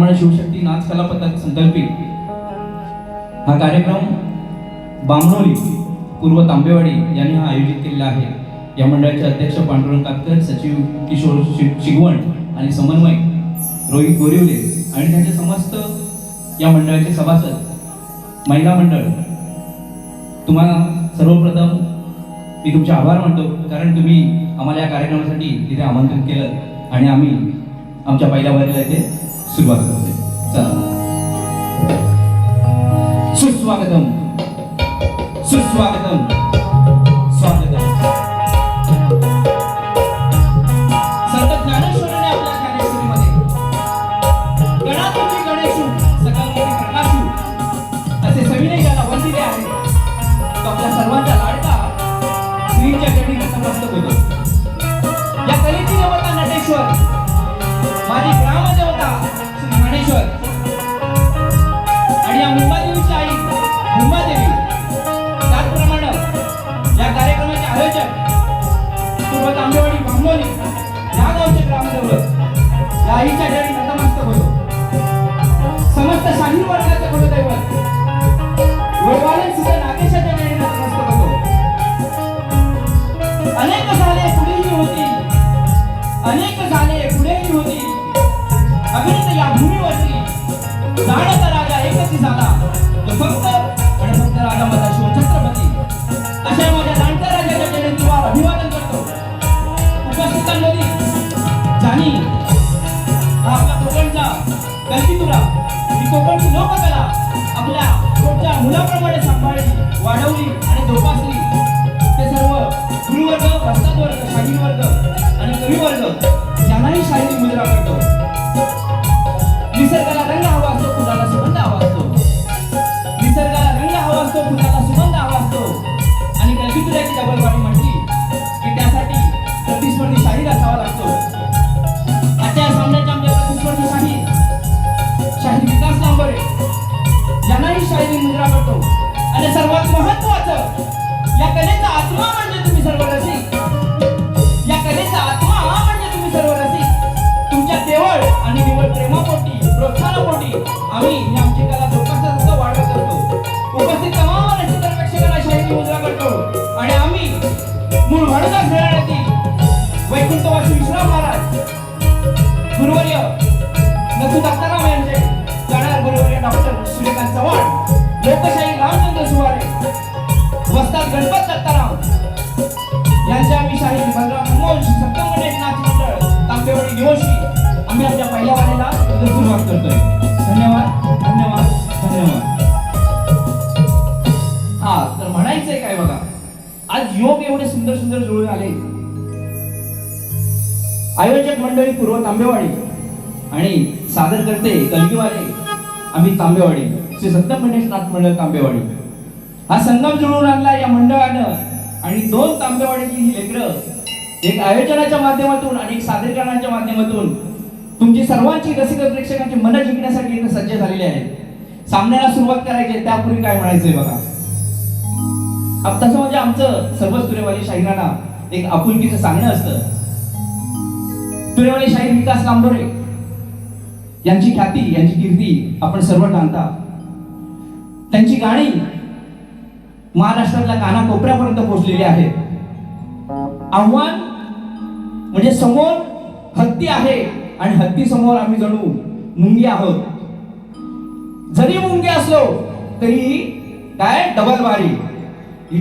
ब्राह्मण शिवशक्ती नाच कला पथक संकल्पित हा कार्यक्रम बामणोली पूर्व तांबेवाडी यांनी हा आयोजित केलेला आहे. या मंडळाचे अध्यक्ष पांडुरंग कातकर, सचिव किशोर शिगवण आणि समन्वयक रोहित गोरिवले आणि त्यांचे समस्त या मंडळाचे सभासद महिला मंडळ, तुम्हाला सर्वप्रथम मी तुमचे आभार मानतो, कारण तुम्ही आम्हाला या कार्यक्रमासाठी इथे आमंत्रित केलं आणि आम्ही आमच्या पहिल्या वारीला इथे सुरुवात करतोय. चला, सुस्वागतम सुस्वागतम स्वागतम. संत ज्ञानेश्वराने आपल्या ज्ञानेश्वरीमध्ये गणातुंबी गणेशू सकलमुखी प्रकाशू असे सविनय याला वंदिले आहे. तो आपल्या सर्वांचा लाडका श्रींच्या चरणी नतमस्तक होतो. या कलेची देवता नटेश्वर, माझी ग्रामदेवता श्री ज्ञानेश्वर आणि या मुंबादेवीची आई मुंबादेवी, त्याचप्रमाणे या कार्यक्रमाचे आयोजक पूर्व तांबेवाडी बामणोली या गावचे ग्रामदैवत या आईच्या चरणी नतमस्तक होतो. समस्त शाहीर वर्गाचे कुलदैवत वडवाळे सुद्धा नागेशाच्या चरणी नतमस्तक होतो. अनेक झाले पुढेही होती, अनेक झाले पुढेही होती, अगणित या भूमीवरती जाणता राजा एकच झाला, तो फक्त आणि फक्त राजा माझा शिवछत्रपती. अशा माझ्या जाणत्या राजाच्या चरणी तुम्हाला अभिवादन करतो. उपस्थितांमध्ये जाणी हा आपला कोकणचा कल्पितुरा, ही कोकणची लोककला आपल्या पोटच्या मुलाप्रमाणे सांभाळली, वाढवली आणि जोपासली. ते सर्व गुरुवर्ग, वस्ताद वर्ग, शाहीर वर्ग आणि कवी वर्ग यांनाही शाहिरी मुद्रा करतो. निसर्गाला रंग हवा असतो, फुलाला सुगंध हवा असतो. निसर्गाला रंग हवा असतो, फुलाला सुगंध हवा असतो. आणि कल्पितुऱ्याची डबलवाडी म्हटली की त्यासाठी प्रतिस्पर्धी शाहीर असावा लागतो. आजच्या सामन्याच्या आमच्या प्रतिस्पर्धी शाहीर विकास लांबरे यांनाही शाहिरी मुद्रा करतो. आणि सर्वात महत्त्वाचं, या कलेचा आत्मा म्हणजे तुम्ही सर्व रसिक. या कलेचा आत्मा म्हणजे तुम्ही सर्व रसिक. तुमच्या केवळ आणि निवड प्रेमापोटी, प्रोत्साहनापोटी आम्ही ही आमची कला जोपासत वाढवत असतो. उपस्थित तमाम रसिक प्रेक्षकांना शाहिरी मुद्रा करतो. आणि आम्ही मूळ वाडोदा घराण्यातील वैकुंठवासी विश्राम महाराज गुरुवर्य नथू दत्ताराम यांचे, जाणार गुरुवर्य डॉक्टर सूर्यकांत चव्हाण, लोकशाही रामचंद्र सुवारे, वस्ताद गणपत दत्ताराम यांच्या आम्ही शाहीर बलराम अनमोल सप्तम गणेश नाच मंडळ तांबेवाडी निवासी आम्ही आमच्या पहिल्या वारीला सुरुवात करतोय. धन्यवाद धन्यवाद धन्यवाद. हा, तर म्हणायचंय काय बघा, आज योग एवढे सुंदर सुंदर जुळून आले. आयोजक मंडळी पूर्व तांबेवाडी आणि सादर करते कलगीवाले आम्ही तांबेवाडी, श्री सप्तम गणेश नाच मंडळ तांबेवाडी. हा संगम जुळून आणला या मंडळानं. आणि दोन तांबेवाडीची ही लेकरं एक आयोजनाच्या माध्यमातून आणि एक सादरीकरणाच्या माध्यमातून तुमची सर्वांची रसिक प्रेक्षकांची मनं जिंकण्यासाठी इथे सज्ज झालेले आहेत. सामन्याला सुरुवात करायची, त्यापूर्वी काय म्हणायचंय बघा. अब तसं म्हणजे आमचं सर्वच तुरेवाली शाहिरांना एक आपुलकीचं सांगणं असतं. तुरेवाली शाहीर विकास लांबोरे यांची ख्याती, यांची कीर्ती आपण सर्व जाणता. त्यांची गाणी महाराष्ट्रातल्या कानाकोपऱ्यापर्यंत पोहोचलेली आहेत. आव्हान म्हणजे समोर हत्ती आहे आणि हत्ती समोर आम्ही जणू मुंगी आहोत. जरी मुंगी असलो तरी काय डबल बारी, ही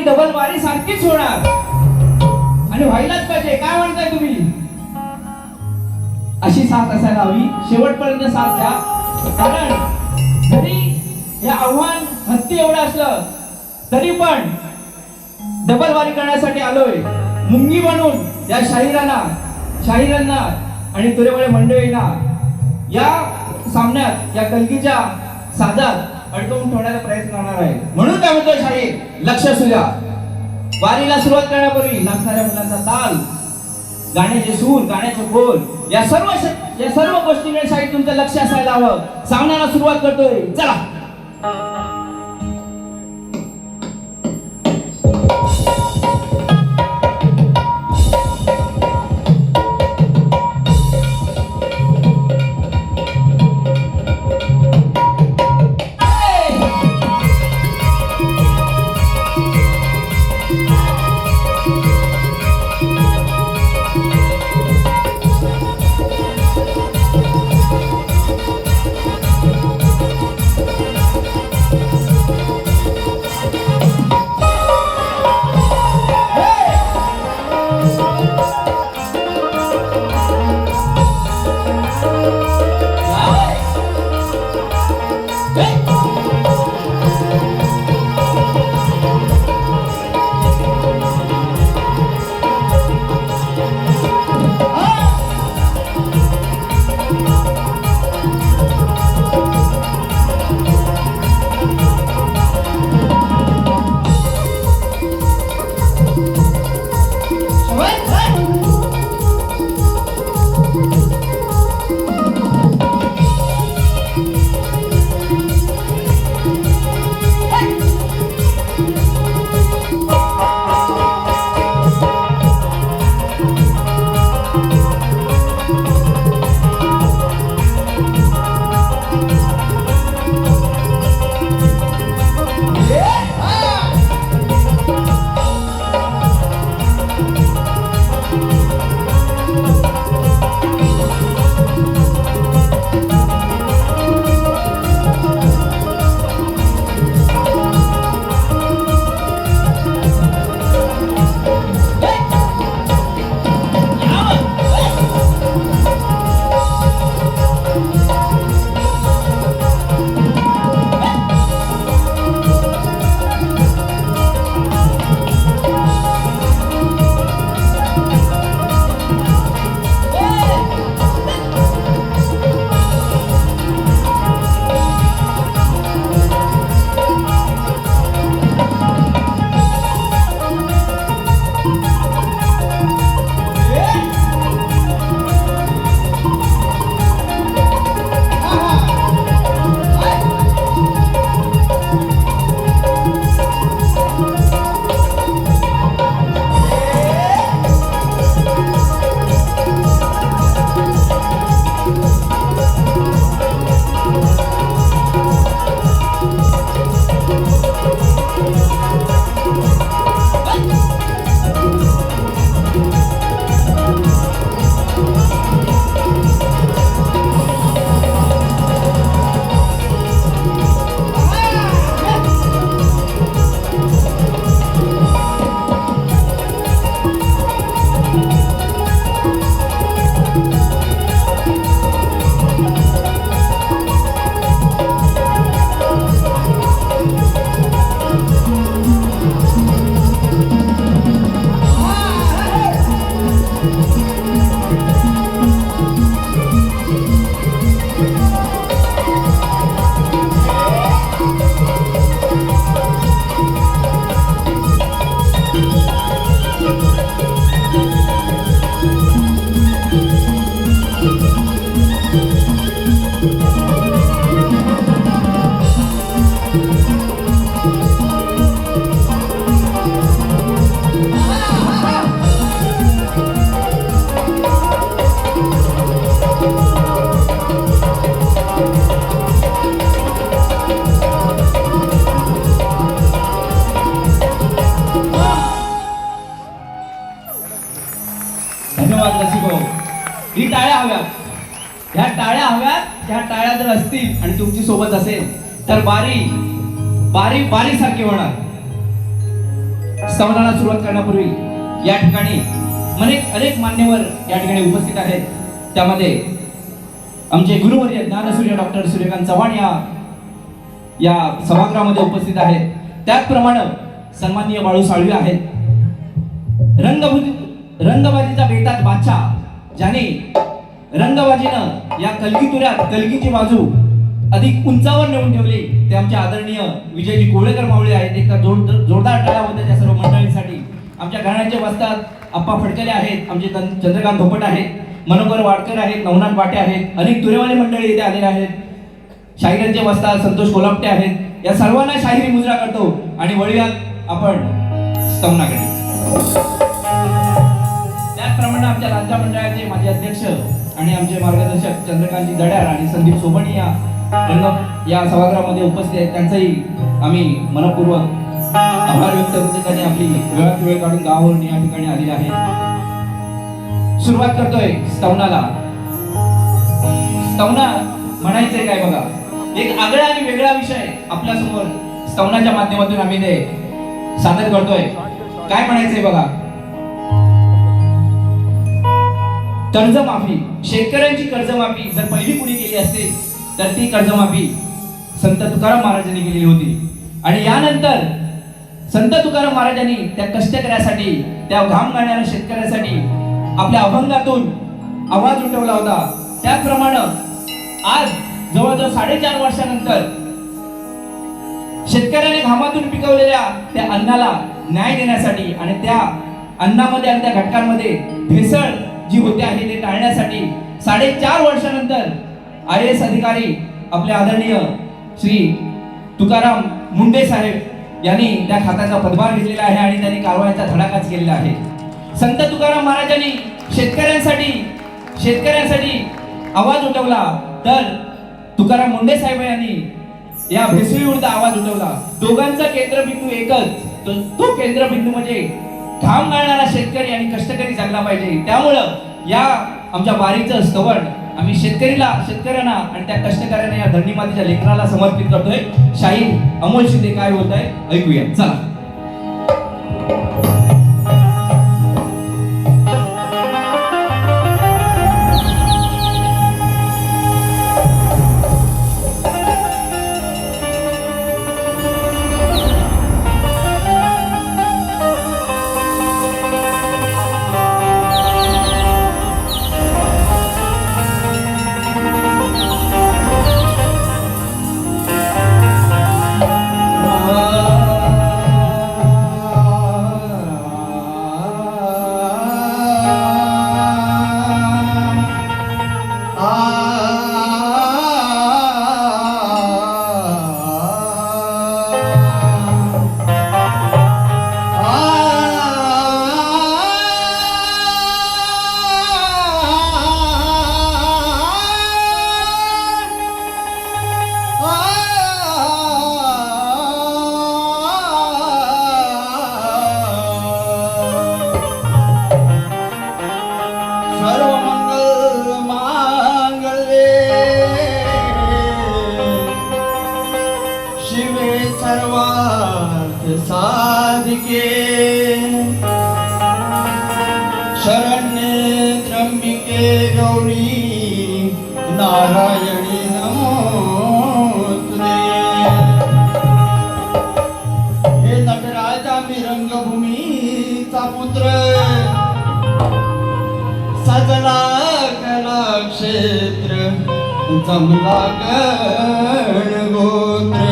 डबल बारी सारखीच होणार आणि व्हायलाच पाहिजे. काय म्हणताय तुम्ही? अशी साथ असायला हवी, शेवटपर्यंत साथ द्या. कारण जरी हे आव्हान हत्ती एवढं असलं तरी पण डबल वारी करण्यासाठी आलोय. मुंगी बनून या शाहिरांना आणि तुरेवाले मंडळींना या सामन्यात, या कलगीच्या साजात अडकवून ठेवण्याचा प्रयत्न करणार आहे. म्हणून काय म्हणतोय शाहीर, लक्ष असू द्या. वारीला सुरुवात करण्यापूर्वी नाचणाऱ्या मुलांचा ताल, गाण्याचे सूर, गाण्याचे बोल, या सर्व गोष्टींकडे शाहीर तुमचं लक्ष असायला हवं. सामन्याला सुरुवात करतोय, चला. धन्यवाद रसिको. ही टाळ्या हव्यात. ह्या टाळ्या हव्यात. ह्या टाळ्या जर असतील आणि तुमची सोबत असेल तर बारी बारी बारी सारखी होणार. स्तवनाला सुरुवात करण्यापूर्वी या ठिकाणी अनेक मान्यवर या ठिकाणी उपस्थित आहेत. त्यामध्ये आमचे गुरुवर्य ज्ञानसूर्य डॉक्टर सूर्यकांत चव्हाण या सभागृहामध्ये उपस्थित आहेत. त्याचप्रमाणे सन्माननीय बाळू साळवी आहेत. रंगबाजीचा बेतात बादशाह ज्याने रंगबाजीनं या कलगीतुऱ्यात कलगीची बाजू अधिक उंचावर नेऊन ठेवली ते आमचे आदरणीय विजयजी कोळेकर मावळे आहेत. एक जोरदार टाळ्या होत्या त्या सर्व मंडळींसाठी. आमच्या घराण्याचे वस्तात अप्पा फडकले आहेत. आमचे चंद्रकांत धोपट आहेत. मनोहर वाडकर आहेत. नवनाथ बाटे आहेत. अनेक तुरेवाले मंडळी इथे आलेले आहेत. शाहिरांचे वस्तात संतोष कोलापटे आहेत. या सर्वांना शाहिरी मुजरा करतो आणि वळूयात आपण स्तवनाकडे. त्याचप्रमाणे आमच्या राज्य मंडळाचे माजी अध्यक्ष आणि आमचे मार्गदर्शक चंद्रकांतजी जड्यार आणि संदीप सोबणी या सभागृहामध्ये उपस्थित आहेत. त्यांचाही आम्ही मनपूर्वक आभार व्यक्त करतो. त्यांनी आपली वेळात वेळ काढून गावावरून या ठिकाणी आलेले आहेत. सुरुवात करतोय स्तवनाला. स्तवना म्हणायचंय काय बघा. एक आगळा आणि वेगळा विषय आपल्या समोर स्तवनाच्या माध्यमातून आम्ही ते सादर करतोय. काय म्हणायचंय बघा. कर्जमाफी. शेतकऱ्यांची कर्जमाफी जर पहिली पुढे केली असती तर ती कर्जमाफी संत तुकाराम महाराजांनी केलेली होती. आणि यानंतर संत तुकाराम महाराजांनी त्या कष्टकऱ्यासाठी, त्या घाम गाळणाऱ्या शेतकऱ्यासाठी आपल्या अभंगातून आवाज उठवला होता. त्याचप्रमाणे आज जवळजवळ 4.5 वर्षानंतर शेतकऱ्याने घामातून पिकवलेल्या त्या अन्नाला न्याय देण्यासाठी आणि त्या अन्नामध्ये आणि त्या घटकांमध्ये भेसळ जी होते आहे ते टाळण्यासाठी 4.5 वर्षानंतर IAS अधिकारी आपले आदरणीय श्री तुकाराम मुंडे साहेब यांनी त्या खात्याचा पदभार घेतलेला आहे आणि त्यांनी कारवाईचा धडाकाच केलेला आहे. संत तुकाराम महाराजांनी शेतकऱ्यांसाठी आवाज उठवला तर तुकाराम मुंडे साहेब यांनी या भेसळीविरुद्ध आवाज उठवला. दोघांचा केंद्रबिंदू एकच, तो केंद्रबिंदू म्हणजे घाम गाळणारा शेतकरी आणि कष्टकरी जगला पाहिजे. त्यामुळं या आमच्या वारीचं स्तवन आम्ही शेतकऱ्यांना आणि त्या कष्टकऱ्यांना या धरणी मातेच्या लेकराला समर्पित करतोय. शाहीर अमोल शिंदे काय बोलत आहे ऐकूया. चला. साधिके शरण्ये त्र्यंबिके गौरी नारायणी नमोस्तुते. हे नटराजा मी रंगभूमीचा पुत्र, सजला कला क्षेत्र जमला गणगोत्र.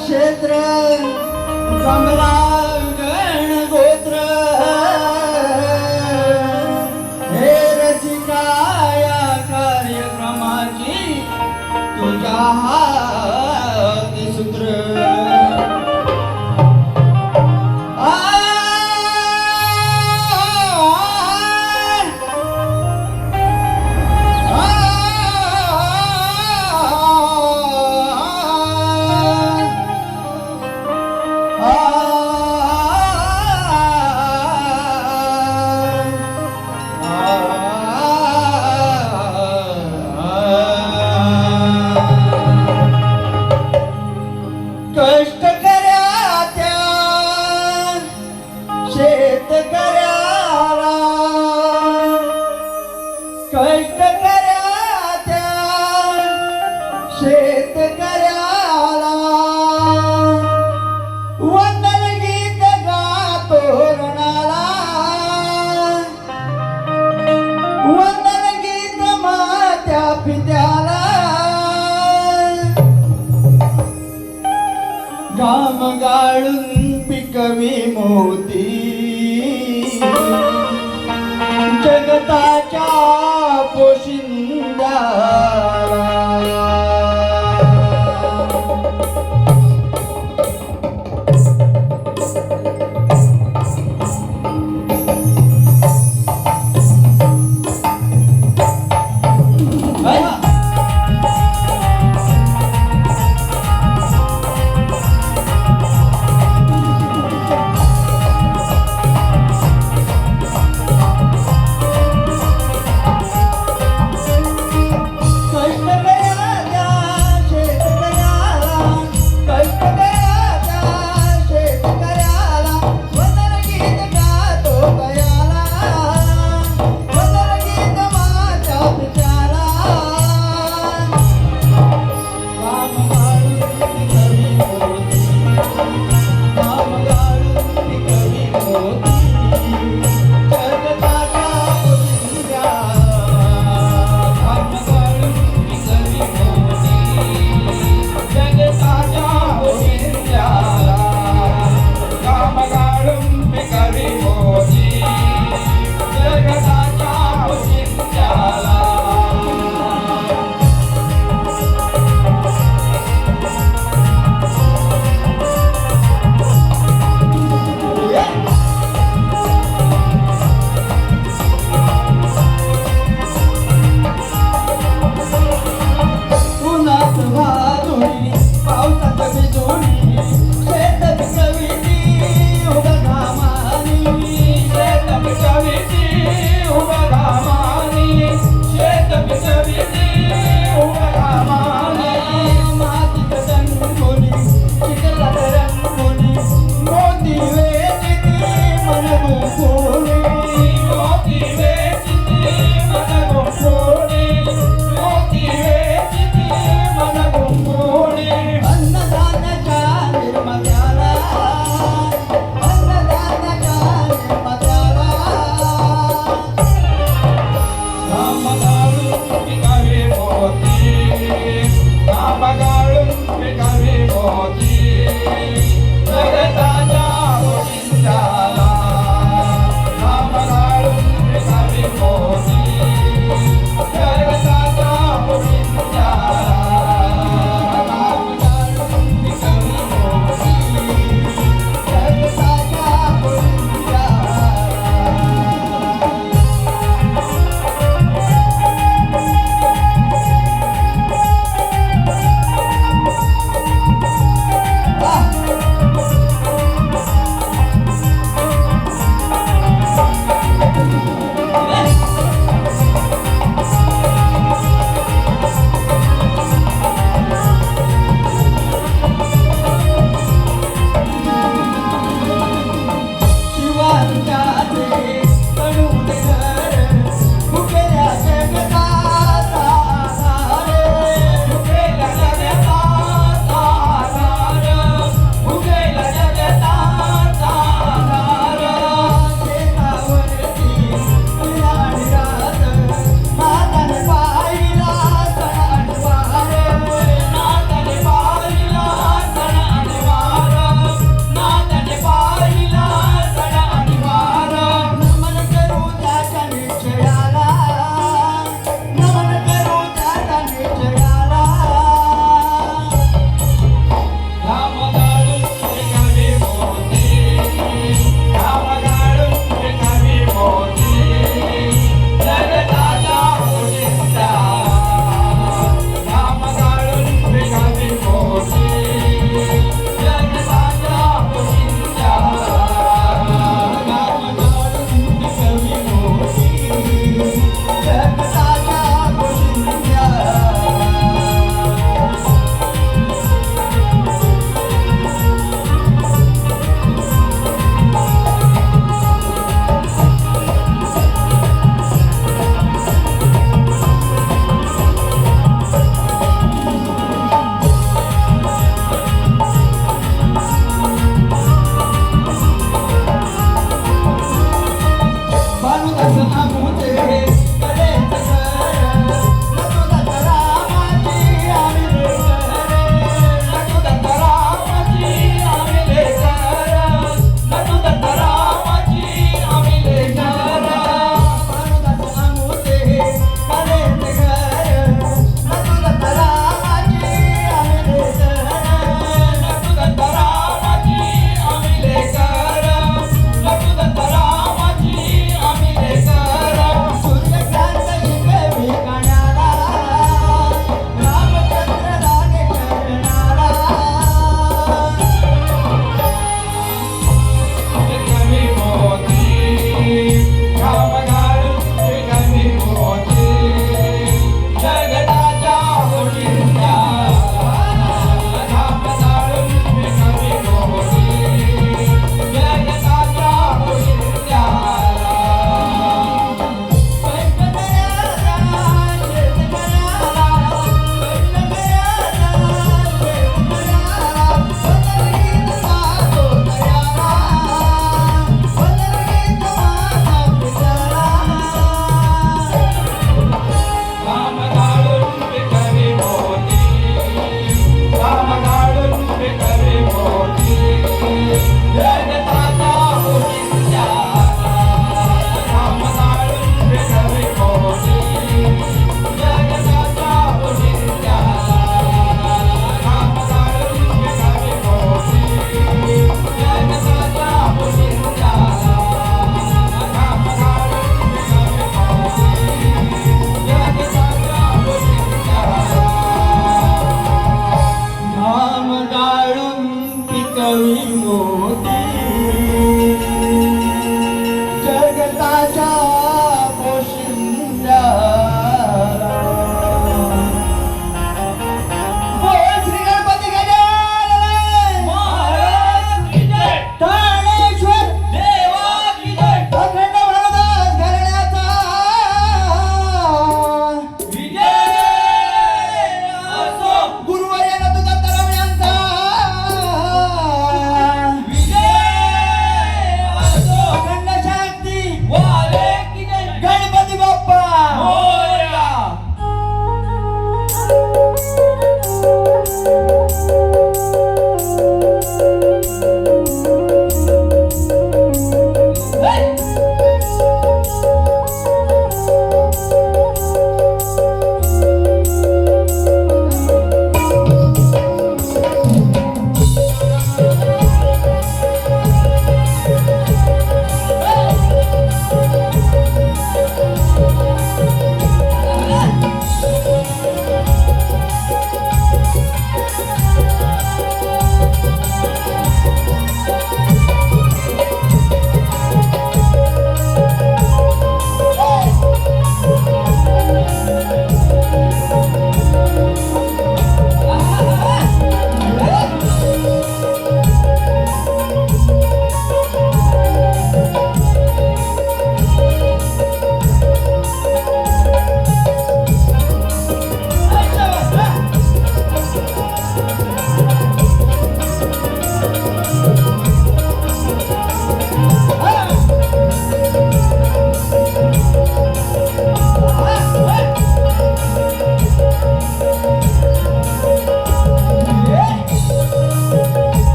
क्षेत्र जमला गणगोत्र. हे रसिका या कार्यक्रमाची तुझ्या हाती सूत्र. शेतकऱ्याला वंदन गीत गातो रणाला. वंदन गीत मात्या पित्याला. घाम गाळून पिकवी मोती जगताच्या पोशिंद्याला.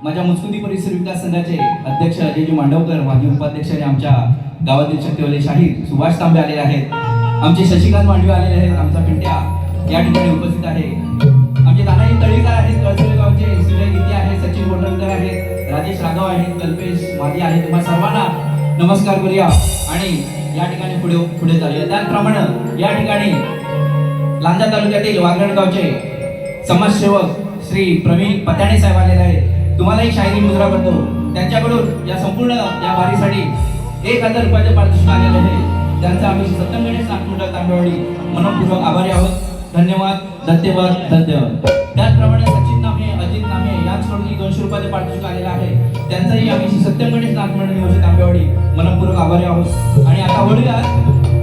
माझ्या मुचकुंदी परिसर विकास संघाचे अध्यक्ष अजयजी मांडवकर, माजी उपाध्यक्ष आणि आमच्या गावातील शक्तिवाले शाहीर सुभाष तांबे आलेले आहेत. आमचे शशिकांत मांडवे आलेले आहेत. आमचा पिंट्या या ठिकाणी उपस्थित आहे. आमचे दादाजी तळीकर आहेत, कळसोली गावचे सुजय गीते आहेत, सचिन गोटलकर आहेत, राजेश राघव आहेत, कल्पेश मादी आहेत. तुम्हा सर्वांना नमस्कार करूया आणि या ठिकाणी पुढे चालूया. त्याचप्रमाणे या ठिकाणी लांजा तालुक्यातील वागरण गावचे समाजसेवक श्री प्रवीण पत्याणे साहेब आलेले आहेत. तुम्हालाही शाहिरी मुजरा करतो. त्यांच्याकडून या संपूर्ण या वारीसाठी 1000 रुपयाचे पारितोषिक आलेले आहे. त्यांचा आम्ही सत्तम गणेश नागपूर तांबेवाडी मनपूर्वक आभारी आहोत. धन्यवाद, धन्यवाद, धन्यवाद. त्याचप्रमाणे सचिन नामे, अजित नामे यांच्याकडून 200 रुपयाचे पारितोषिक आलेले आहे. त्यांचाही आम्ही सत्यम गणेश नागपूर निवासी तांबेवाडी मनपूर्वक आभारी आहोत. आणि आता वळूया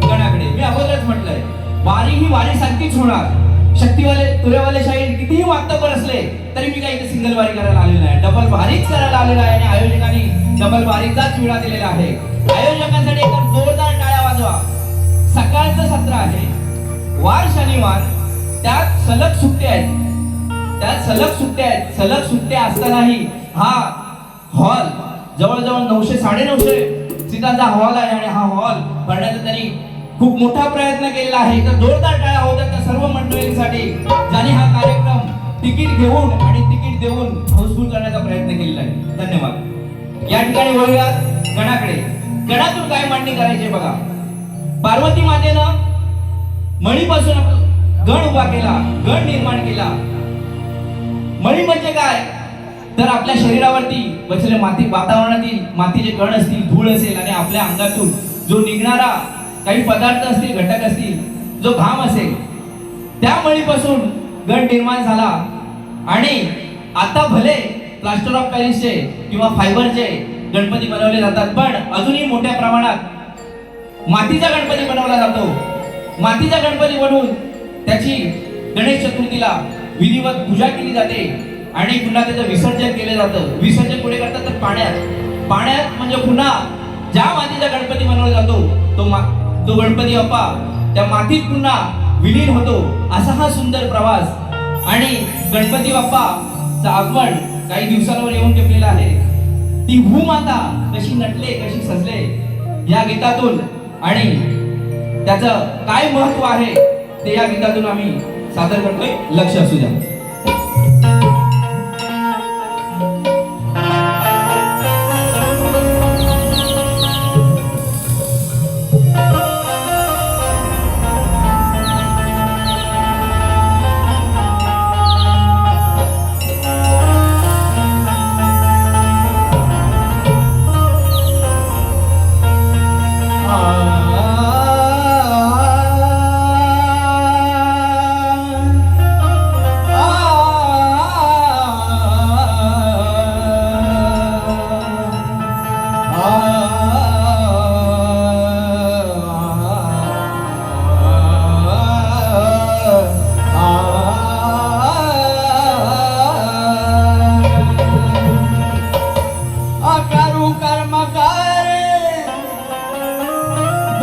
गणाकडे. मी अगोदरच म्हटलंय, वारी ही वारीसारखीच होणार. शक्तीवाले तुरेवाले शाहीर कितीही वाक्तपर असले तरी मी काही इथे सिंगल वारी करायला आलेलो नाही, डबल वारीच करायला आलेला आहे. आणि आयोजकांनी डबल वारीचाच विडा दिलेला आहे. आयोजकांसाठी एक जोरदार टाळ्या वाजवा. सकाळचं सत्र आहे, वार शनिवार, त्यात सलग सुट्ट्या आहेत. सलग सुट्ट्या असतानाही हा हॉल जवळजवळ 900-950 सीटांचा हॉल आहे. आणि हा हॉल भरण्याचा त्यांनी खूप मोठा प्रयत्न केलेला आहे. तर जोरदार टाळ्या होत्या त्या सर्व मंडळींसाठी ज्यांनी हा कार्यक्रम तिकीट घेऊन आणि तिकीट देऊन हाऊसफुल करण्याचा प्रयत्न केलेला आहे. धन्यवाद. या ठिकाणी वळूया गणाकडे. गणातून काय मांडणी करायची बघा. पार्वती मातेनं मळीपासून गण उभा केला, गण निर्माण केला. मळी म्हणजे काय तर आपल्या शरीरावरती बसलेले माती, वातावरणातील मातीचे कण असतील, धूळ असेल आणि आपल्या अंगातून जो निघणारा काही पदार्थ असतील, घटक असतील, जो घाम असेल, त्या मळीपासून गण निर्माण झाला. आणि आता भले प्लास्टर ऑफ पॅरिसचे किंवा फायबरचे गणपती बनवले जातात, पण अजूनही मोठ्या प्रमाणात मातीचा गणपती बनवला जातो. मातीचा गणपती बनवून त्याची गणेश चतुर्थीला विधिवत पूजा केली जाते आणि पुन्हा त्याचं विसर्जन केलं जातं. विसर्जन कुठे करतात तर पाण्यात म्हणजे पुन्हा ज्या मातीचा गणपती बनवला जातो तो गणपती बाप्पा त्या मातीत पुन्हा विलीन होतो. असा हा सुंदर प्रवास. आणि गणपती बाप्पाचं आगमन काही दिवसांवर येऊन टेपलेलं आहे. ती भूमाता कशी नटले, कशी सजले या गीतातून, आणि त्याचं काय महत्व आहे ते या गीतातून आम्ही सादर करतोय. लक्ष असू द्या.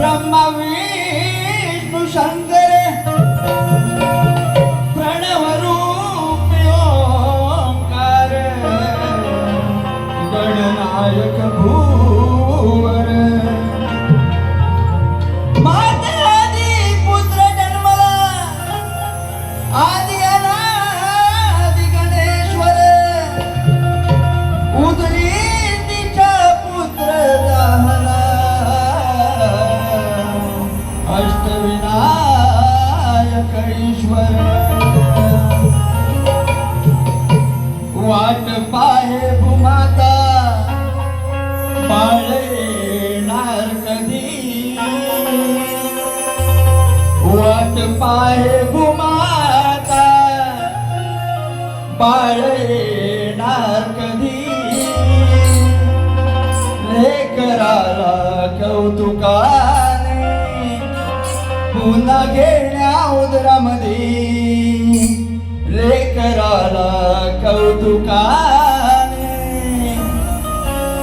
ब्रह्मा विष्णु शंकर प्रणव रूप ओंकार गणनायक भूवर मातादी पुत्र जन्मला आदि अनादि गणेश्वर उदरी तिच्या पुत्र झाला अष्टविनायक ईश्वर वाट पाहे भूमाता बाळ येणार कधी वाट पाहे भूमाता बाळ येणार कधी लेकराला कौतुकाने पुन्हा घेण्या उदरामध्ये लेकराला कौतुकाने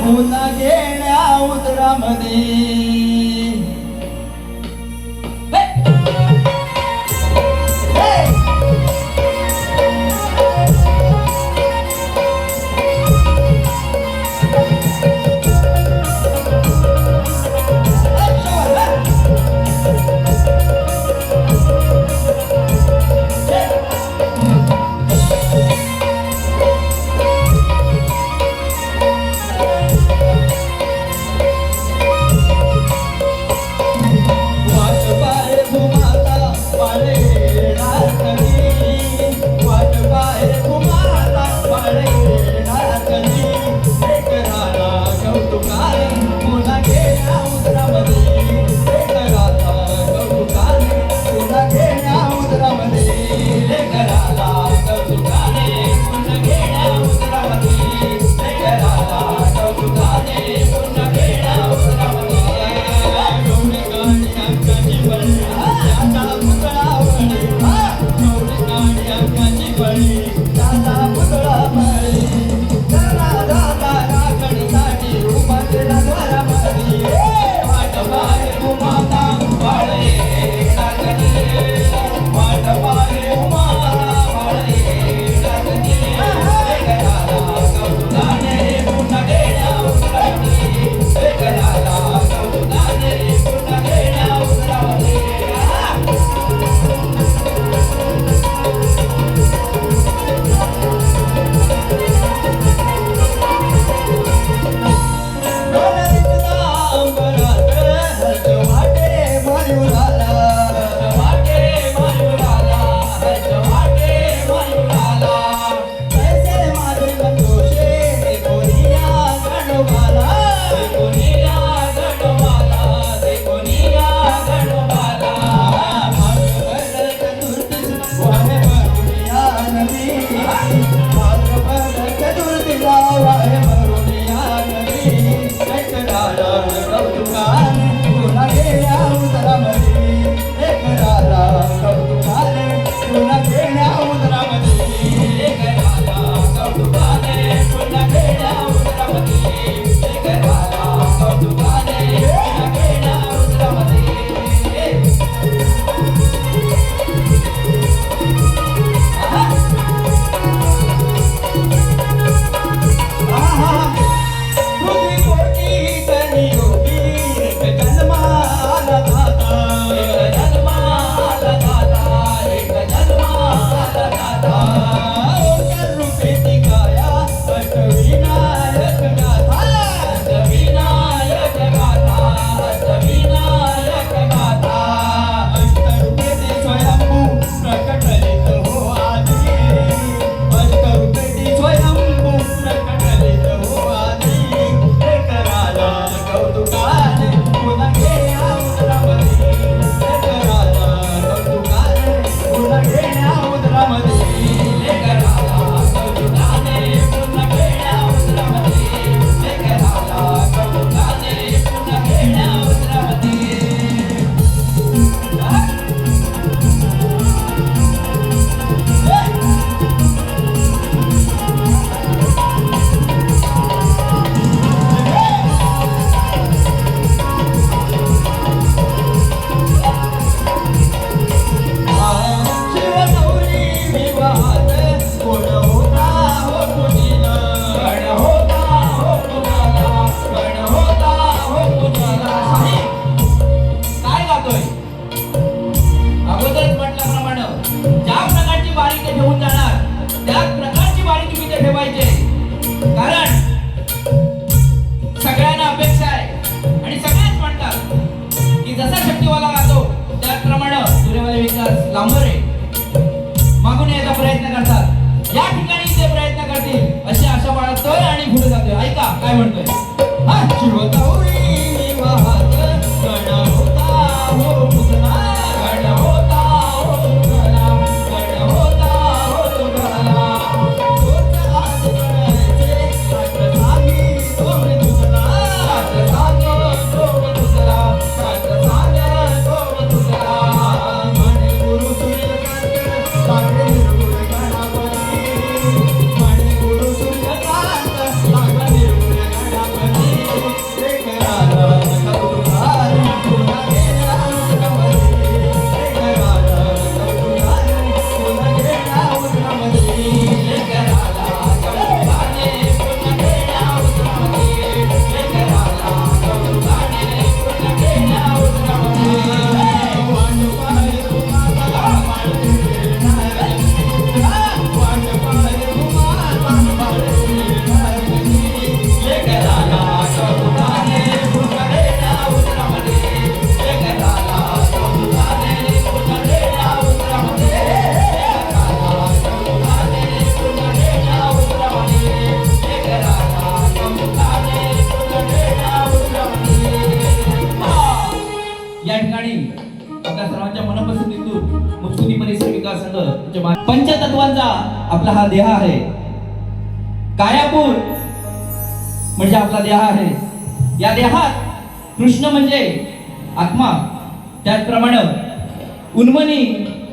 पुन्हा घेण्या उदरामध्ये बाळे येणार कधी वाट पाहे तुम्हाला बाळे येणार कधी लेकराला कौतुकाने पुन्हा गेल्या उदरामध्ये लेकराला कौतुकाने पुन्हा गेल्या उदरामध्ये लेकराला कौतुकाने पुन्हा गेल्या उदरामध्ये लेकराला कौतुकाने पुन्हा गेल्या उदरामध्ये गौरी गाणी अंकाची बळी त्याचा पुतळा बळी गौरी गाणी अंकाची बळी त्याचा पुतळा बळी दादा दादा राखणीसाठी उभा केला घरामध्ये वाट पाहे उमाता बाळे टाकली वाट पाहे उमाता बाळे टाकली लेकराला कौतुकाने पुन्हा गेल्या उदरामध्ये लेकराला कौतुकाने पुन्हा गेल्या उदरामध्ये मागून यायचा प्रयत्न करतात. या ठिकाणी ते प्रयत्न करतील अशी आशा बाळगतोय आणि पुढे जातोय. ऐका काय म्हणतोय. मनपसंतीतून मुक्ती परिसर विकास संघ पंचतत्वांचा आपला हा देह आहे. कायापूर म्हणजे आपला देह आहे. या देहात कृष्ण म्हणजे आत्मा, त्याचप्रमाणे उन्मनी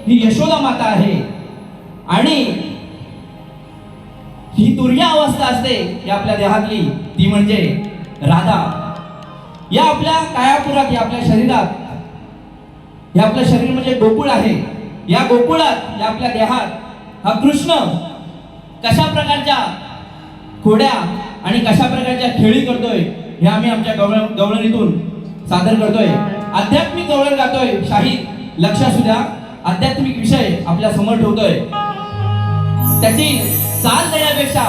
ही यशोदा माता आहे आणि ही तुर्या अवस्था असते या आपल्या देहातली, ती म्हणजे राधा. या आपल्या कायापुरात, या आपल्या शरीरात, हे आपलं शरीर म्हणजे गोकुळ आहे. या गोकुळात, या आपल्या देहात हा कृष्ण कशा प्रकारच्या खोड्या आणि कशा प्रकारच्या खेळी करतोय हे आम्ही आमच्या गवळणीतून सादर करतोय. आध्यात्मिक गवळण गातोय. शाहीर लक्ष असू द्या, आध्यात्मिक विषय आपल्या समोर ठेवतोय. त्याची चाल देण्यापेक्षा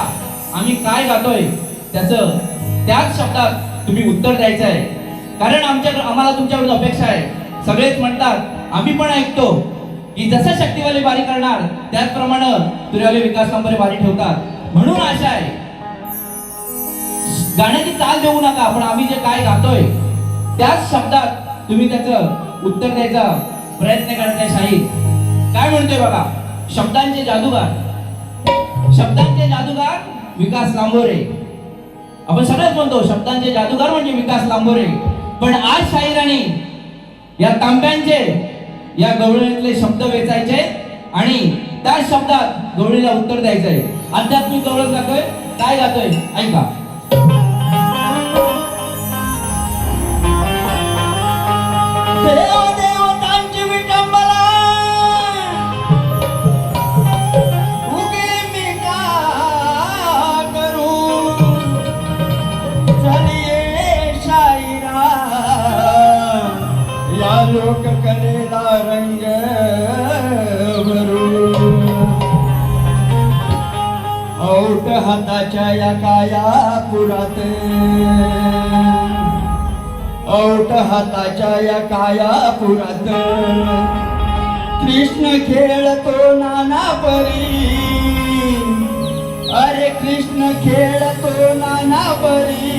आम्ही काय गातोय त्याचं त्याच शब्दात तुम्ही उत्तर द्यायचं आहे. कारण आम्हाला तुमच्याकडून अपेक्षा आहे. सगळेच म्हणतात, आम्ही पण ऐकतो की जसं शक्तीवाले वारी करणार त्याचप्रमाणे तुर्यावाले विकास कांबरे वारी ठेवतात. म्हणून आशा आहे, गाण्याची चाल देऊ नका, पण आम्ही जे काय गातोय त्याच शब्दात तुम्ही त्याचं उत्तर द्यायचा प्रयत्न करताय. शाहीर काय म्हणतोय बघा, शब्दांचे जादूगार, शब्दांचे जादूगार विकास लांबोरे. आपण सगळेच म्हणतो शब्दांचे जादूगार म्हणजे विकास लांबोरे. पण आज शाहिराने या तांब्यांचे, या गवळणीतले शब्द वेचायचे आणि त्या शब्दात गवळीला उत्तर द्यायचंय. आध्यात्मिक गवळण गातोय. काय गातोय ऐका. देवदेवतांची विटंबना उगी मी का करू, चलिये शायरा या लोककलेला रंग भरू. औट हाताच्या या कायापुरात, औट हाताच्या या कायापुरात कृष्ण खेळतो नाना परी. अरे कृष्ण खेळतो नाना परी.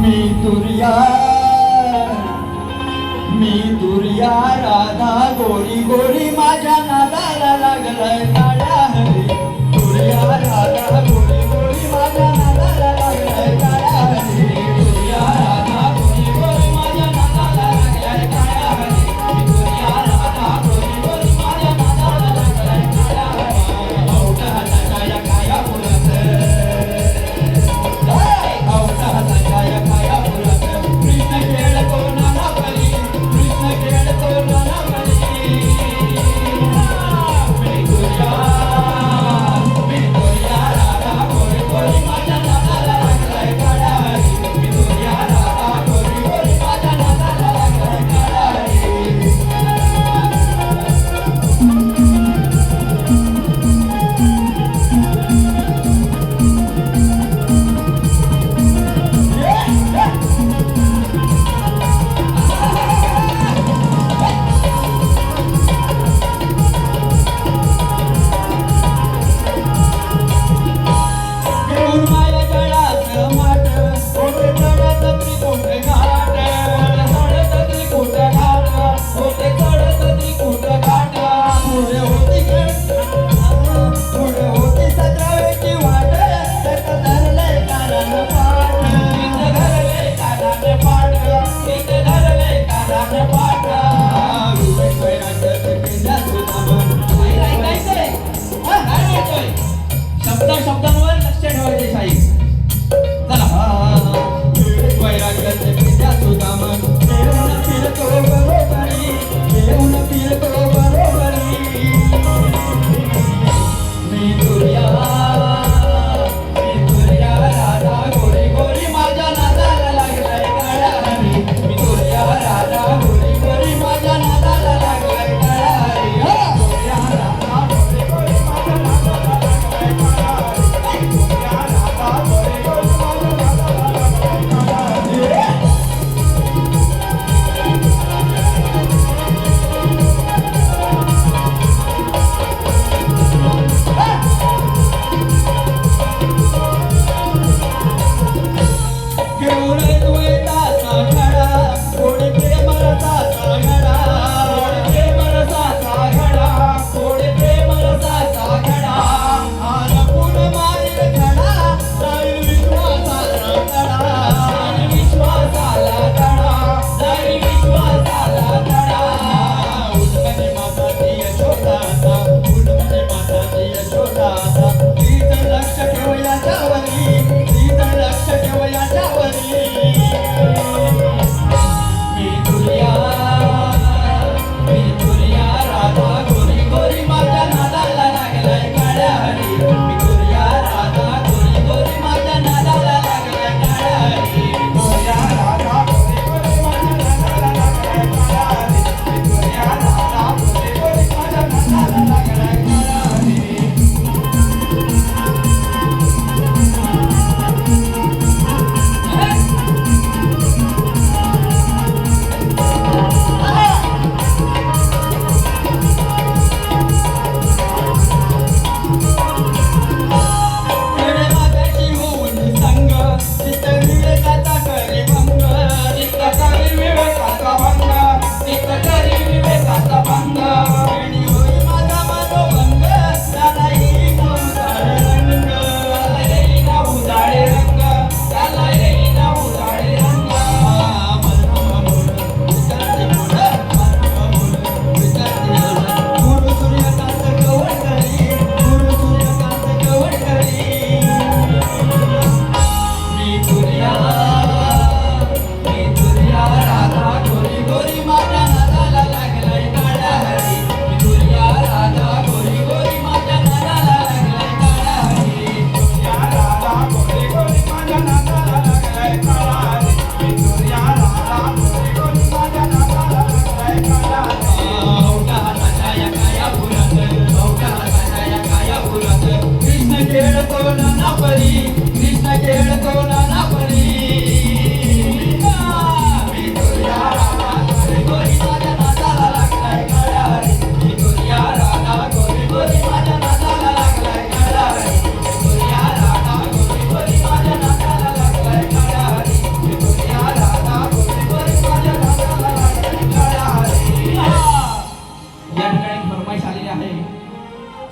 मी तुर्या राधा गोरी गोरी माझ्या नादाला लागलाय काळ्या हरी. तुर्या राधा गोरी गोरी माझ्या नादाला लागलाय काळ्या हरी. तुर्या राधा गोरी गोरी माझ्या नादाला लागलाय काळ्या हरी. तुर्या राधा गोरी गोरी माझ्या नादाला लागलाय काळ्या हरी. औट हाताच्या या कायापुरात, औट हाताच्या या कायापुरात कृष्ण खेळतो नाना परी. कृष्ण खेळतो नाना परी. मी तुर्या राधा गोरी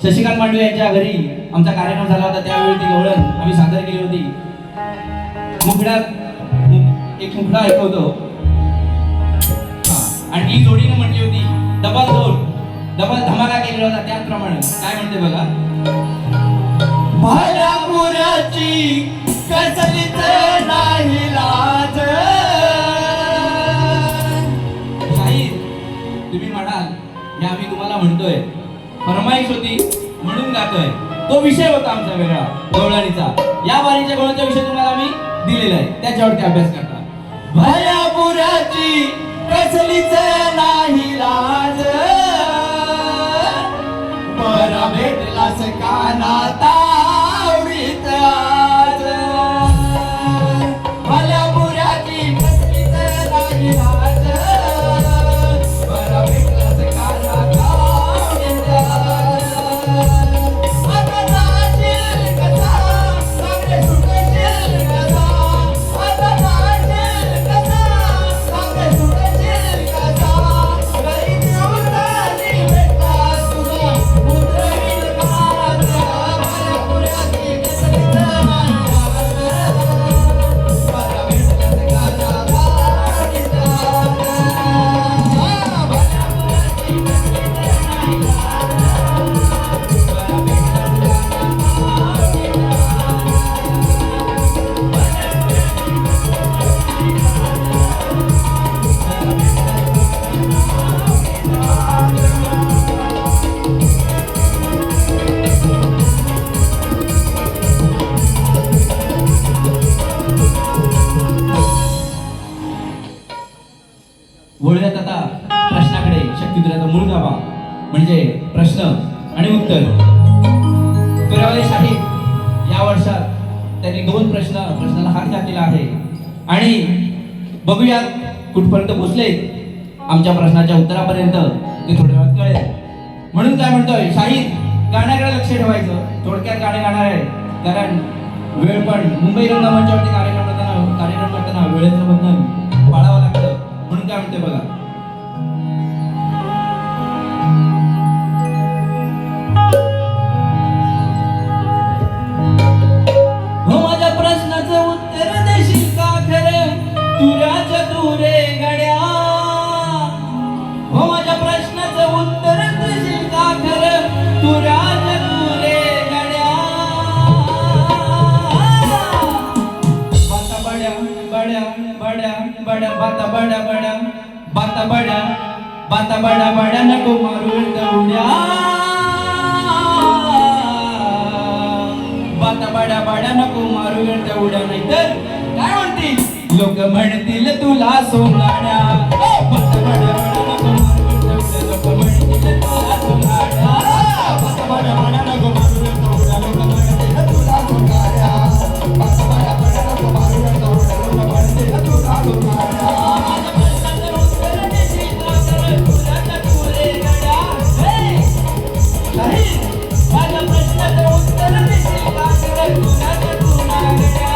शशिकांत मांडवे यांच्या घरी आमचा कार्यक्रम झाला होता, त्यावेळी ती गवळण आम्ही सादर केली होती. एक मुखडा ऐकवतो. आणि ही जोडीने म्हटली होती डबल धमाका केलेला होता. त्याचप्रमाणे काय म्हणते बघा. भाल्यापुराची कसलीच नाही लाज. शाहीर तुम्ही म्हणाल हे आम्ही तुम्हाला म्हणतोय, फरमाईश होती म्हणून गातोय. तो विषय होता आमचा वेगळा गवळणीचा. या वारीच्या गवळणीचा विषय तुम्हाला आम्ही दिलेला आहे, त्याच्यावरती अभ्यास करता. भाल्यापुराची कसलीच नाही लाज. बरा भेटलास काना तावडीत आज. भाल्यापुराची कसलीच नाही लाज. बरा भेटलास काना तावडीत आज. आता नाचील कसा सागरे सुटशील कसा. आता नाचील कसा सागरे सुटशील कसा. घरी उतरली भेटला तुझा उतरवील काज. भाल्यापुराची कसलीच नाही लाज. बरा भेटलास काना तावडीत आज. भाल्यापुराची कसलीच नाही लाज. वळूयात आता प्रश्नाकडे. शक्तिधराचा मूळ गाभा म्हणजे प्रश्न आणि उत्तर. तुरावले शाहीर या वर्षात त्यांनी 2 प्रश्नाला हात घातलेला आहे आणि बघूयात कुठपर्यंत पोहोचले. आमच्या प्रश्नाच्या उत्तरापर्यंत ते थोड्या वेळात कळेल. म्हणून काय म्हणतोय, शाहीर गाण्याकडे लक्ष ठेवायचं. थोडक्यात गाणे गाणार आहे कारण वेळ पण मुंबई रंगमंचावरती कार्यक्रम करताना वेळेचं बंधन पाळावं लागतं. म्हणून काय म्हणते बघा. हो माझ्या प्रश्नाचं उत्तर देशील का खरं तुऱ्याच्या तुरे गड्या. हो माझ्या प्रश्नाचं उत्तर देशील का खरं तुऱ्याच्या तुरे गड्या. बाता बड्या बड्या बड्या बड्या बाता बड्या बड्या बाता बड्या बाता बड्या बड्या नको मारू दौड्या. बाता बड्या बड्या नको मारू दौड्या. नाहीतर काय म्हणतील लोक म्हणतील तुला सोनाड्या. बाता बड्या बड्या नको मारू दौड्या. लोक म्हणतील तुला सोनाड्या. बाता बड्या बड्या नको मारू दौड्या. लोक म्हणतील तुला सोनाड्या. बाता बड्या बड्या नको मारू दौड्या. लोक म्हणतील तुला सोनाड्या. माझ्या प्रश्नाचं उत्तर देशील का खरं तुझ्या तुला गड्या.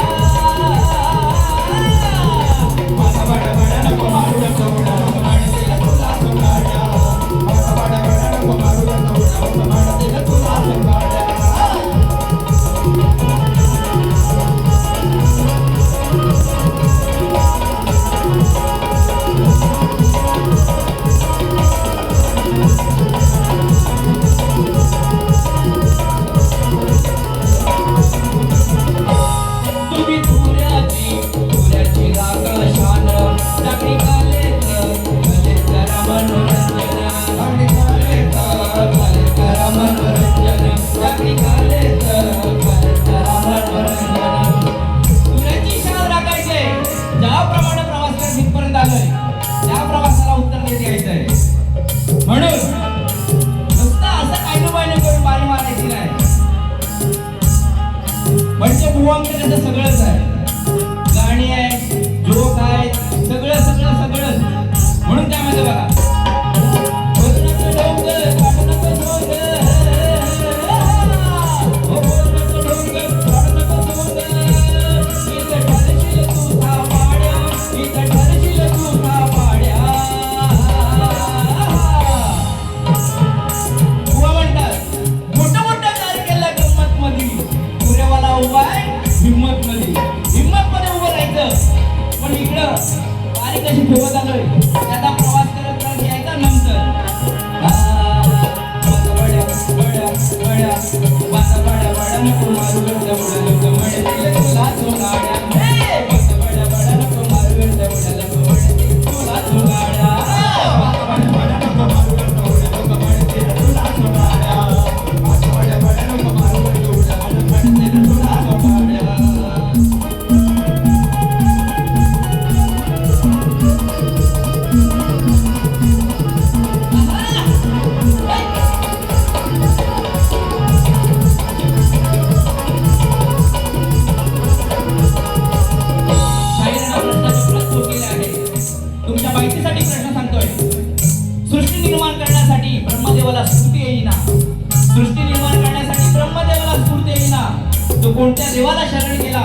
कोणत्या देवाला शरण गेला,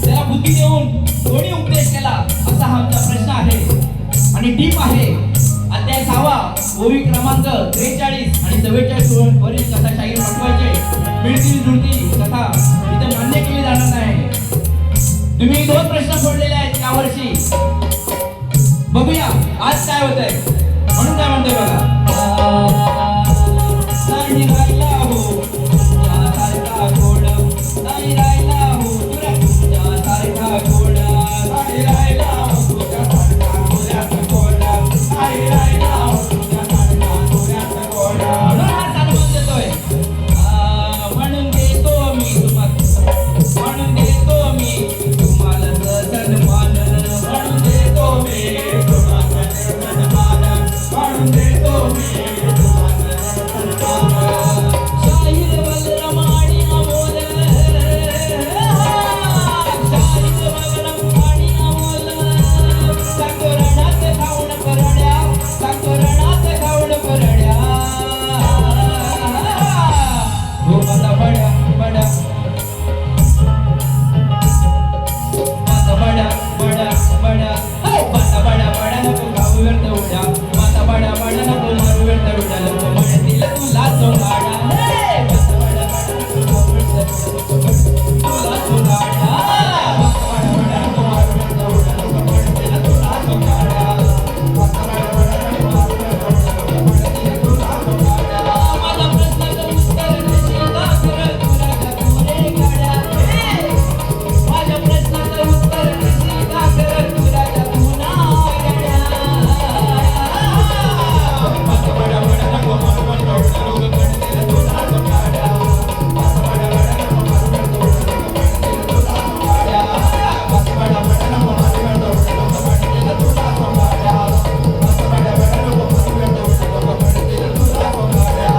त्याला बुद्धी देऊन कोणी उपदेश केला, असा हा आमचा प्रश्न आहे. आणि टीप आहे अध्याय 6 ओवी क्रमांक 43 आणि 44 वरील कथा शाहीर पाठवायचे. मिळतील जुळतील कथा इथे मान्य केली जाणार नाही. तुम्ही 2 प्रश्न सोडलेले आहेत यावर्षी. बघूया आज काय होतंय. म्हणून काय म्हणतोय बघा. नाही राहिला हो तुझ्यासारखा गोड, नाही राहिला हो तुझ्यासारखा गोड, नाही राहिला हो तुझ्यासारखा गोड्याचा गोड, नाही राहिला हो तुझ्यासारखा गोड्याचा गोड. म्हणून हा सन्मान देतोय. म्हणून देतो मी तुम्हाला, म्हणून देतो मी तुम्हाला सन्मान, म्हणून देतो मी तुम्हाला सन्मान, म्हणून देतो मी तुम्हाला सन्मान. शाहीर बलरामाणी अमोल, शाहीर बलरामाणी अमोल, साकोरणात खाऊन परड्या, साकोरणात खाऊन परड्या. हो माझा बड्या बड्या, माझा बड्या बड्या बड्या, माझा बड्या बड्या नको गाऊ व्यर्थ उड्या, माझा बड्या बड्या नको मारू व्यर्थ उड्या, लोक म्हणतील तुला चोंगाडा. माझा बड्या बड्या नको गाऊ व्यर्थ उड्या, तुला चोंगाडा. माझा बड्या बड्या नको मारू व्यर्थ उड्या, लोक म्हणतील तुला चोंगाडा. माझा बड्या बड्या नको मारू व्यर्थ उड्या, लोक म्हणतील तुला चोंगाडा. माझ्या प्रश्नाचं उत्तर देशील का खरं तुला तुरे गाड्या. माझ्या प्रश्नाचं उत्तर देशील का खरं तुला तुना गाड्या. माझा बड्या बड्या नको मारू व्यर्थ उड्या, लोक म्हणतील तुला चोंगाडा. माझा बड्या बड्या नको मारू व्यर्थ उड्या, लोक म्हणतील तुला चोंगाडा. माझा बड्या बड्या नको मारू व्यर्थ उड्या, लोक म्हणतील तुला चोंगाडा. माझा बड्या बड्या नको मारू व्यर्थ उड्या, लोक म्हणतील तुला चोंगाडा.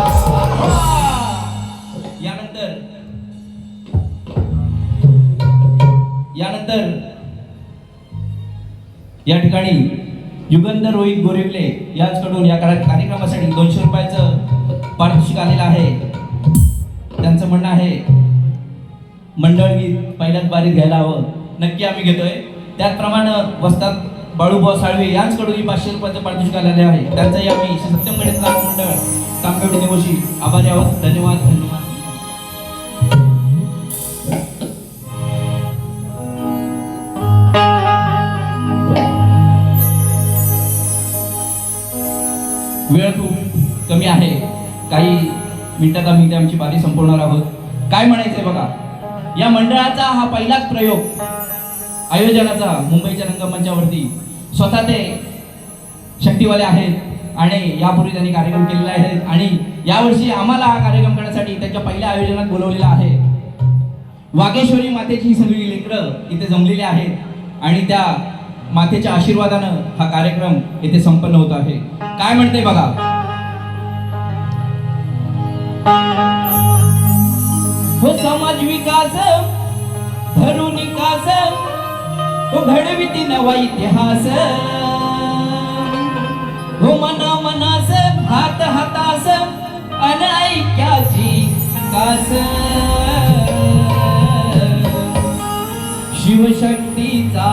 यानंतर या ठिकाणी युगंधर रोहित गोरिवले याचकडून या कार्यक्रमासाठी 200 रुपयाचं पारितोषिक आलेलं आहे. त्यांचं म्हणणं आहे मंडळ गीत पहिल्याच बारीत घ्यायला हवं. नक्की आम्ही घेतोय. त्याचप्रमाणे वस्ताद बाळूभाऊ साळवे यांचकडूनही 500 रुपयाचं पारितोषिक आलेले आहे. त्यांचंही आम्ही सत्यम गणेश नाथ मंडळ तांबेवडी निवशी आभारी आहोत. धन्यवाद धन्यवाद. वेळ खूप कमी आहे. काही मिनिटात आम्ही आमची बारी संपवणार आहोत. काय म्हणायचंय बघा. या मंडळाचा हा पहिलाच प्रयोग आयोजनाचा मुंबईच्या रंगमंचावरती. स्वतः ते शक्तीवाले आहेत आणि यापूर्वी त्यांनी कार्यक्रम केलेले आहेत आणि यावर्षी आम्हाला हा कार्यक्रम करण्यासाठी त्यांच्या पहिल्या आयोजनात बोलवलेला आहे. वागेश्वरी मातेची सगळी लेकरं इथे जमलेली आहेत आणि त्या मातेच्या आशीर्वादानं हा कार्यक्रम येथे संपन्न होत आहे. काय म्हणते बघा. हो समाज विकास धरून कास, हो घडविती नवा इतिहास, हो मना मनास हात हातास अनैक्याची कास. शिवशक्तीचा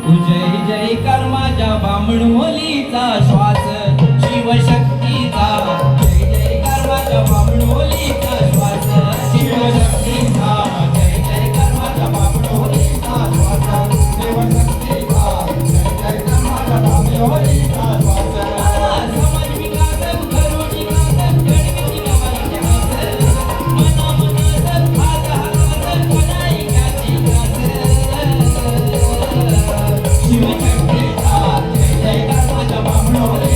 जय जयकार माझ्या बामणोलीचा श्वास. शिवशक्तीचा जय जयकार माझ्या बामणोलीचा श्वास. शिवशक्तीचा जय जयकार माझ्या बामणोलीचा श्वास. शिवशक्तीचा जय जयकार माझ्या बामणोलीचा श्वास. समाज विकास धरून विकास घडविती नवा इतिहास, मना मनास हात हातास अनैक्याची कास. शिवशक्तीचा जय जयकार माझ्या बामणोलीचा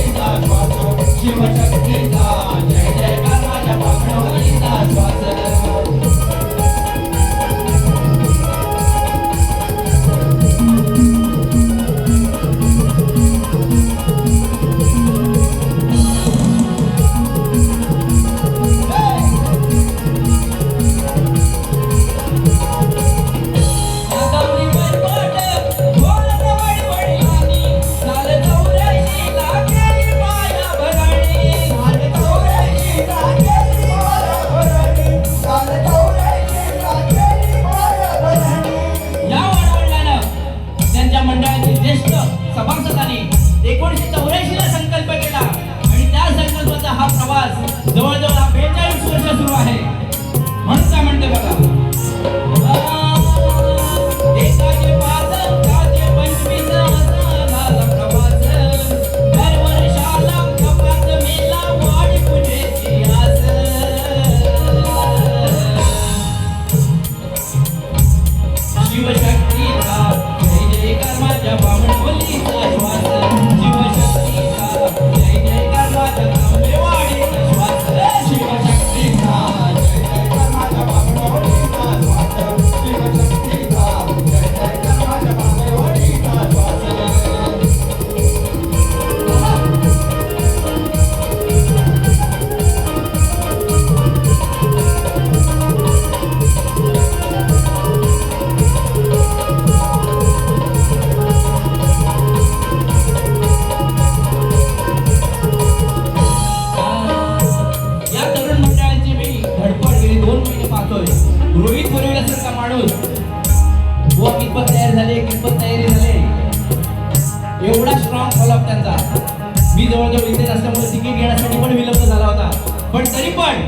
जवळजवळ इथेच असल्यामुळे तिकीट घेण्यासाठी पण विलंब झाला होता. पण तरी पण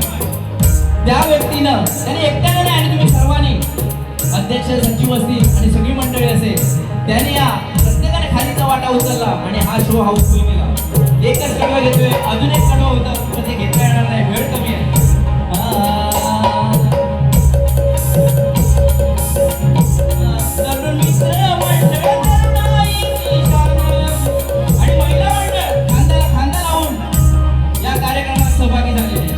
त्या व्यक्तीनं त्याने एकट्याने नाही आणि तुम्ही सर्वांनी अध्यक्ष सचिव असतील आणि सगळी मंडळी असेल त्याने या प्रत्येकाने खालीचा वाटा उचलला आणि हा शो हाऊसफुल केला. एकच कडवा घेतोय, अजून एक कडवा होतं पण ते घेता येणार नाही, वेळ कमी आहे. तरुण मित्र मंडळ आणि महिला मंडळ खांद्याला खांदा लावून या कार्यक्रमात सहभागी झालेले.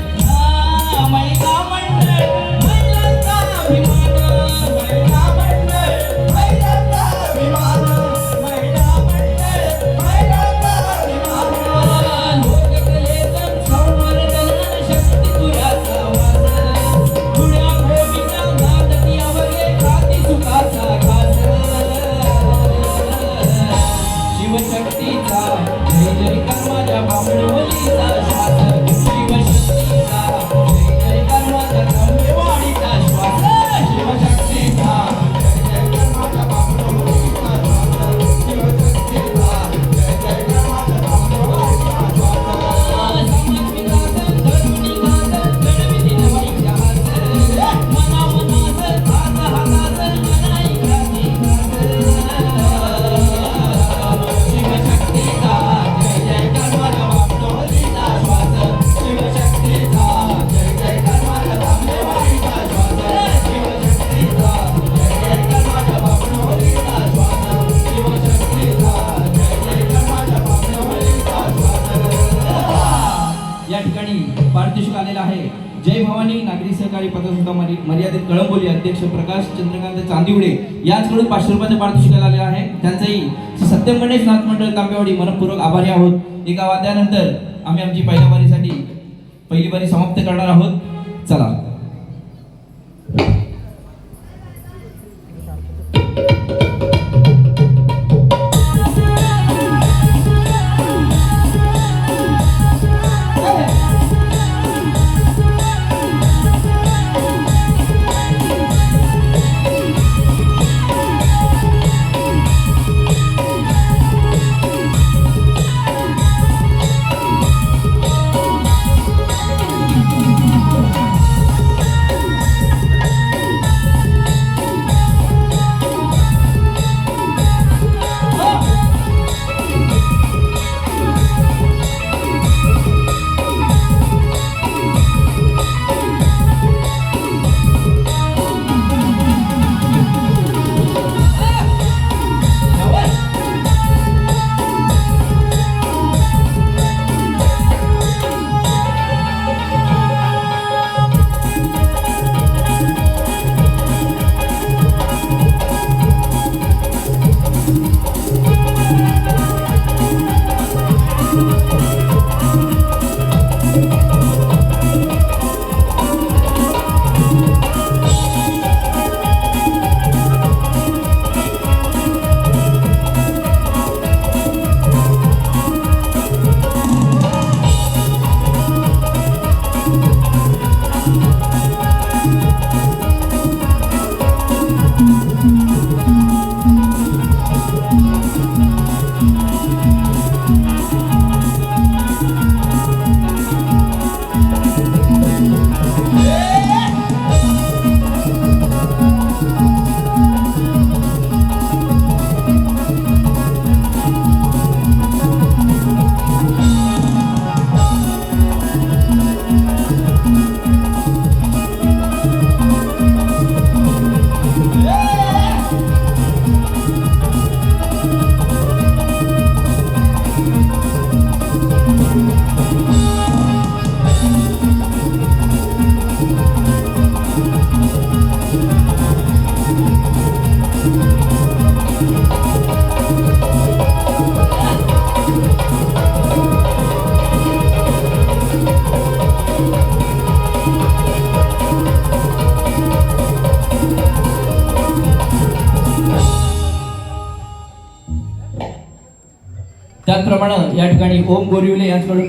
महिला मंडळ महिलांचा अभिमान, महिला मंडळ महिलांचा अभिमान, महिला मंडळ महिलांचा अभिमान. लोककलेचं संवर्धन शक्ती तुझ्याचा वास, तुझ्या भोगीचा नाद ती अवघे खाती सुखाचा घास. शिवशक्तीचा जय जयकार माझ्या बामणवलीचा श्वास, शिवशक्तीचा जय जयकार माझ्या तांबेवाडीचा श्वास, शिवशक्तीचा जय जयकार माझ्या बामणवलीचा श्वास, शिवशक्तीचा जय जयकार माझ्या तांबेवाडीचा श्वास. समाज विकास धर्म विकास घडविली नवी जहाज, मना मनात हात हातात अनाई क्रांती शिवशक्तीचा जय जयकार माझ्या बामणवलीचा श्वास, शिवशक्तीचा जय जयकार माझ्या तांबेवाडीचा श्वास, शिवशक्तीचा जय जयकार माझ्या बामणवलीचा श्वास, शिवशक्तीचा जय जयकार माझ्या बामणवलीचा श्वास. या ठिकाणी पारितोषिक आलेला आहे. जय भवानी नागरी सहकारी पतसंस्था मर्यादित कळंबोली अध्यक्ष प्रकाश चंद्रकांत चांदिवडे यांच्याकडून 500 रुपयाचं पारितोषिक आलेलं आहे. त्यांचंही श्री सत्यम गणेश नाथ मंडळ तांबेवाडी मनपूर्वक आभारी आहोत. एका वाद्यानंतर आम्ही आमची पहिली बारी समाप्त करणार आहोत. चला. त्याचप्रमाणे या ठिकाणी ओम गोरिवले यांच्याकडून